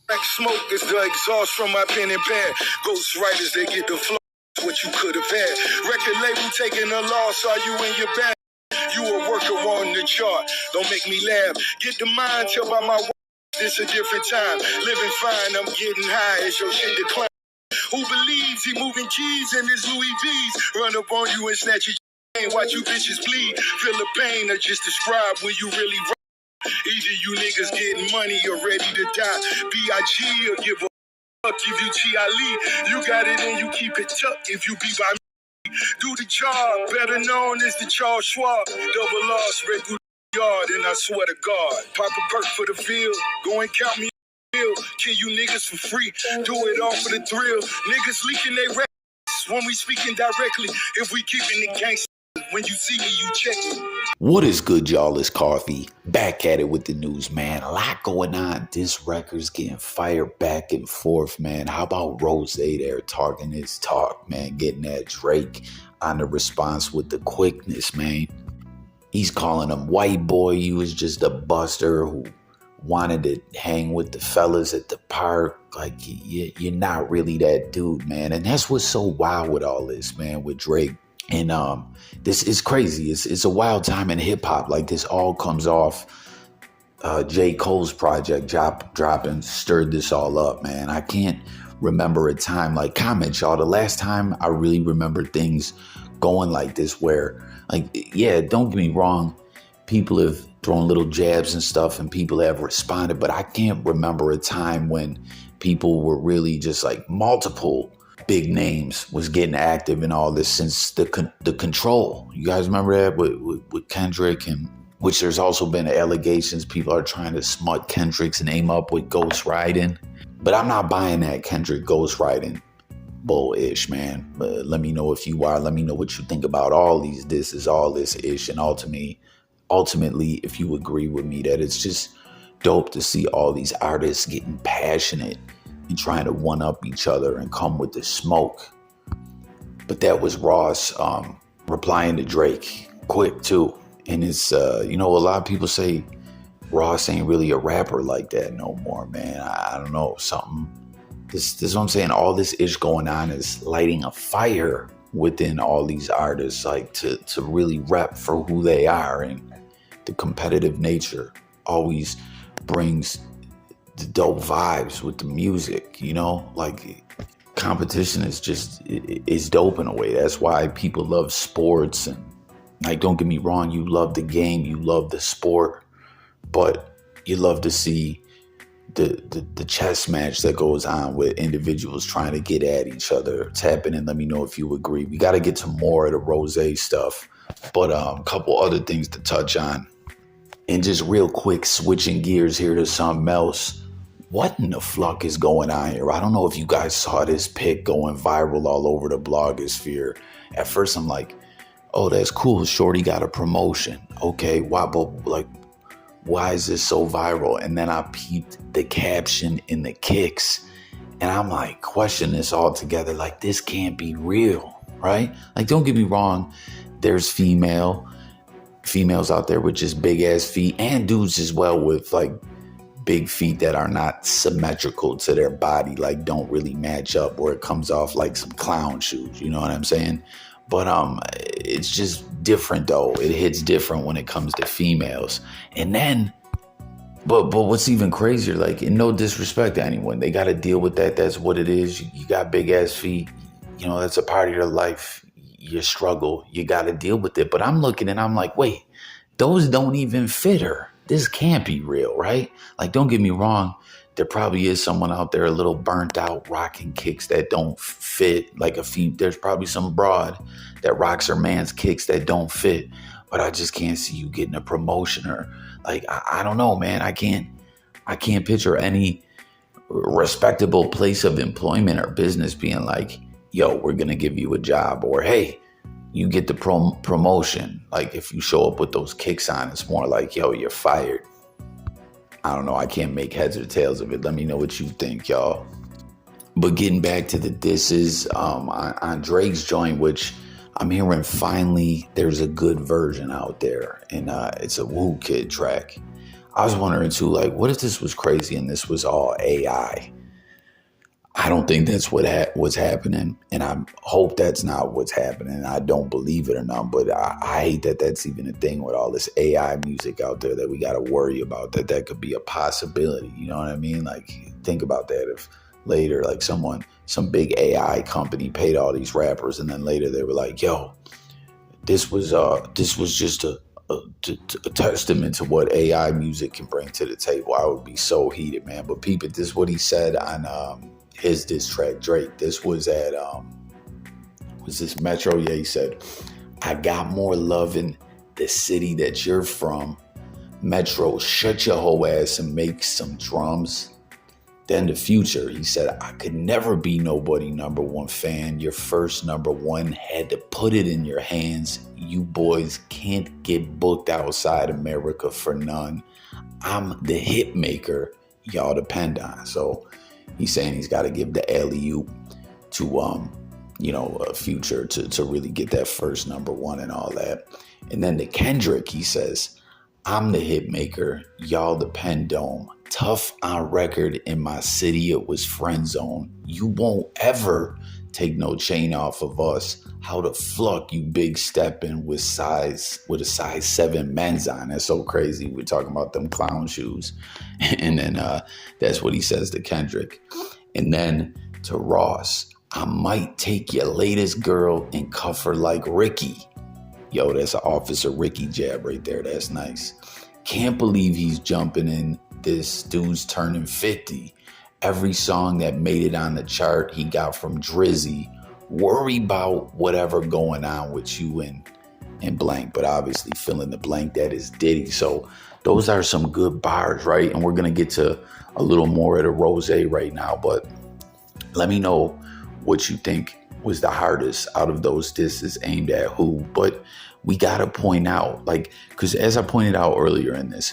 Black smoke is the exhaust from my pen and pad. Ghost writers, they get the flow. What you could have had. Record label taking a loss. Are you in your bag? You a worker on the chart. Don't make me laugh. Get the mind tell by my. This a different time. Living fine. I'm getting high as your shit decline. Who believes he moving keys in his Louis V's? Run up on you and snatch your chain. Watch you bitches bleed. Feel the pain or just describe where you really. Either you niggas getting money or ready to die. B.I.G. or give a fuck if you T.I.L.E. You got it and you keep it tucked if you be by me. Do the job, better known as the Charles Schwab. Double loss, red through the yard, and I swear to God. Pop a perk for the field, go and count me a bill. Kill you niggas for free, do it all for the thrill. Niggas leaking they records when we speaking directly. If we keeping it gangsta, when you see me, you check me. What is good, y'all? It's Coffee. Back at it with the news, man. A lot going on. This record's getting fired back and forth, man. How about Rose there talking his talk, man? Getting that Drake on the response with the quickness, man. He's calling him white boy. He was just a buster who wanted to hang with the fellas at the park. Like, you're not really that dude, man. And that's what's so wild with all this, man, with Drake. And this is crazy. It's a wild time in hip hop. Like, this all comes off J. Cole's project dropping, stirred this all up, man. I can't remember a time, like, comment, y'all. The last time I really remember things going like this where, like, yeah, don't get me wrong, people have thrown little jabs and stuff and people have responded, but I can't remember a time when people were really just like multiple big names was getting active in all this since the control. You guys remember that with Kendrick, and which there's also been allegations people are trying to smut Kendrick's name up with ghostwriting. But I'm not buying that Kendrick ghostwriting bull-ish, man. But let me know if you are. Let me know what you think about all these disses, all this ish, and ultimately, if you agree with me that it's just dope to see all these artists getting passionate and trying to one-up each other and come with the smoke. But that was Ross replying to Drake quick, too. And it's, a lot of people say Ross ain't really a rapper like that no more, man. I don't know, something. This is what I'm saying. All this ish going on is lighting a fire within all these artists, like to really rep for who they are. And the competitive nature always brings the dope vibes with the music, like competition is dope in a way. That's why people love sports. And like, don't get me wrong, you love the game, you love the sport, but you love to see the chess match that goes on with individuals trying to get at each other. Tap in and let me know if you agree. We got to get to more of the Rose stuff, but a couple other things to touch on. And just real quick, switching gears here to something else. What in the fuck is going on here? I don't know if you guys saw this pic going viral all over the blogosphere. At first, I'm like, oh, that's cool. Shorty got a promotion. Okay, why? But like, why is this so viral? And then I peeped the caption in the kicks, and I'm like, question this all together. Like, this can't be real, right? Like, don't get me wrong. There's females out there with just big ass feet, and dudes as well with like big feet that are not symmetrical to their body, like don't really match up, where it comes off like some clown shoes. You know what I'm saying? But it's just different though. It hits different when it comes to females. And then, but what's even crazier, like, and no disrespect to anyone, they got to deal with that. That's what it is. You got big ass feet. That's a part of your life. Your struggle. You got to deal with it. But I'm looking and I'm like, wait, those don't even fit her. This can't be real, right? Like, don't get me wrong. There probably is someone out there a little burnt out rocking kicks that don't fit like a female. There's probably some broad that rocks her man's kicks that don't fit. But I just can't see you getting a promotion, or like, I don't know, man. I can't picture any respectable place of employment or business being like, yo, we're going to give you a job, or hey, you get the promotion. Like, if you show up with those kicks on, it's more like, yo, you're fired. I don't know. I can't make heads or tails of it. Let me know what you think, y'all. But getting back to the disses on Drake's joint, which I'm hearing finally there's a good version out there. And it's a Wh1t3B0y track. I was wondering too, like, what if this was crazy and this was all AI? I don't think that's what's happening, and I hope that's not what's happening. I don't believe it or not, but I hate that that's even a thing with all this AI music out there that we got to worry about. That could be a possibility. You know what I mean? Like, think about that. If later, like some big AI company paid all these rappers, and then later they were like, "Yo, this was just a testament to what AI music can bring to the table." I would be so heated, man. But peep it, this is what he said on his diss track, Drake. This was at was this Metro? Yeah, he said, "I got more love in the city that you're from. Metro, shut your whole ass and make some drums." Then the Future, he said, "I could never be nobody #1 fan. Your first #1 had to put it in your hands. You boys can't get booked outside America for none. I'm the hit maker y'all depend on." So he's saying he's got to give the alley-oop to a Future to really get that first #1 and all that. And then to Kendrick, he says, "I'm the hit maker, y'all the pen dome. Tough on record in my city, it was friend zone. You won't ever take no chain off of us. How the fuck you big stepping with a size 7 men's on?" That's so crazy. We're talking about them clown shoes. And then that's what he says to Kendrick. And then to Ross, "I might take your latest girl and cuff her like Ricky." Yo, that's an Officer Ricky jab right there. That's nice. "Can't believe he's jumping in. This dude's turning 50. Every song that made it on the chart he got from Drizzy. Worry about whatever going on with you and blank." But obviously fill in the blank, that is Diddy. So those are some good bars, right? And we're going to get to a little more of the Rose right now. But let me know what you think was the hardest out of those disses aimed at who. But we got to point out, like, because as I pointed out earlier in this,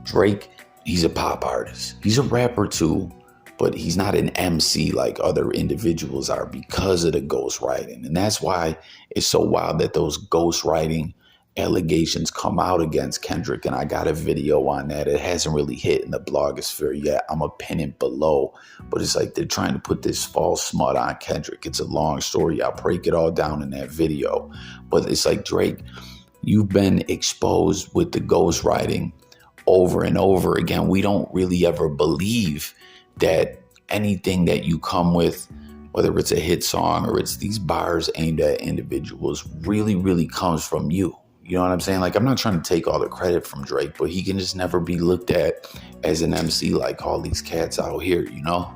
Drake, he's a pop artist. He's a rapper too, but he's not an MC like other individuals are because of the ghostwriting. And that's why it's so wild that those ghostwriting allegations come out against Kendrick. And I got a video on that. It hasn't really hit in the blogosphere yet. I'm going to pin it below. But it's like they're trying to put this false smut on Kendrick. It's a long story. I'll break it all down in that video. But it's like, Drake, you've been exposed with the ghostwriting over and over again. We don't really ever believe that anything that you come with, whether it's a hit song or it's these bars aimed at individuals, really, really comes from you. You know what I'm saying? Like, I'm not trying to take all the credit from Drake, but he can just never be looked at as an MC like all these cats out here, you know?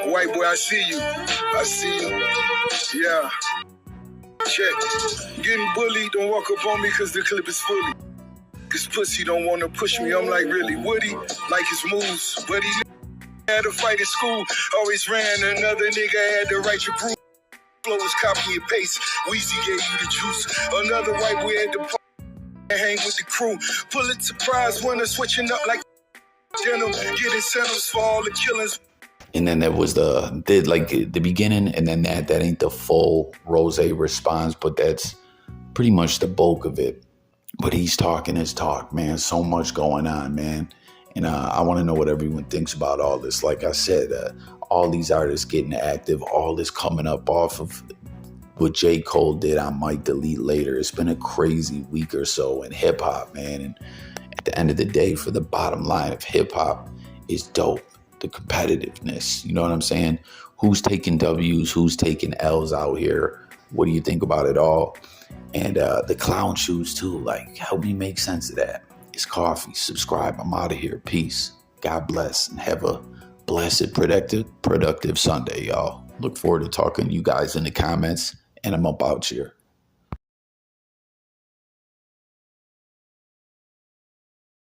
White boy, I see you. I see you. Yeah. Check. Getting bullied, don't walk up on me because the clip is fully. This pussy don't want to push me. I'm like, really, Woody? Like his moves. But he had a fight at school. Always ran. Another nigga had to write your groove. Flow was copy and paste. Weezy gave you the juice. Another white boy had to hang with the crew. Pulitzer Prize winner switching up like denim. Get incentives for all the killings. And then there was the beginning, and then that ain't the full Rose response, but that's pretty much the bulk of it. But he's talking his talk, man. So much going on, man. And I want to know what everyone thinks about all this. Like I said, all these artists getting active, all this coming up off of what J. Cole did on Might Delete Later. It's been a crazy week or so in hip hop, man. And at the end of the day, for the bottom line of hip hop is dope. The competitiveness, you know what I'm saying? Who's taking W's, who's taking L's out here? What do you think about it all? And the clown shoes too, like, help me make sense of that. It's coffee. Subscribe. I'm out of here. Peace. God bless and have a blessed, productive Sunday, y'all. Look forward to talking to you guys in the comments, and I'm up out here.